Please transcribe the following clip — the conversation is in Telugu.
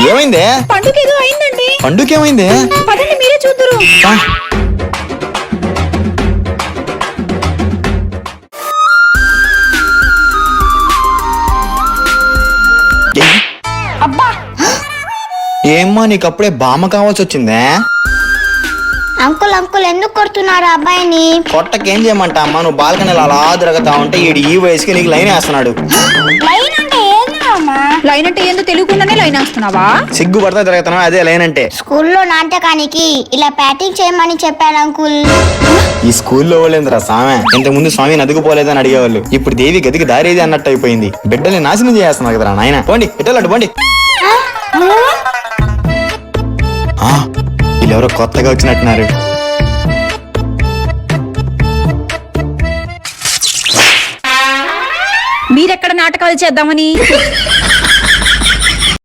ఏమైందే? పండుగ ఏదో అయిందండి. పండుకేమైంది? పదండి మీరే చూద్దరు. అబ్బా ఏమ్మా నీకప్పుడే బామ్మ కావాల్సి వచ్చిందే? అంకుల్ అంకుల్ ఎందుకు కొడుతున్నారు అబ్బాయిని? కొట్టకేం చేయమంటా అమ్మా, నువ్వు బాల్కనీలో అలా తిరుగుతా ఉంటే ఈ వయసుకి నీకు లైన్ వేస్తున్నాడు. లైన్ అంటే ఏంది మామ? లైన్ అంటే ఏందో తెలియకుండానే లైన్ వేస్తున్నావా? సిగ్గుపడతా తిరుగుతున్నావు, అదే లైన్ అంటే. స్కూల్లో నాటకానికి ఇలా బ్యాటింగ్ చేయమని చెప్పాడు అంకుల్. ఈ స్కూల్లో వాళ్ళేంద్రా సామె, ఇంతకు ముందు స్వామి నదుకుపోలేదని అడిగేవాళ్ళు, ఇప్పుడు దేవి గదికి దారేది అన్నట్టు అయిపోయింది. బిడ్డల్ని నాశనం చేస్తున్నారు కదరా నాయన. పోండి ఇటలాడు పోండి. వీళ్ళెవరో కొత్తగా వచ్చినట్టున్నారు. మీరెక్కడ నాటకాలు చేద్దామని?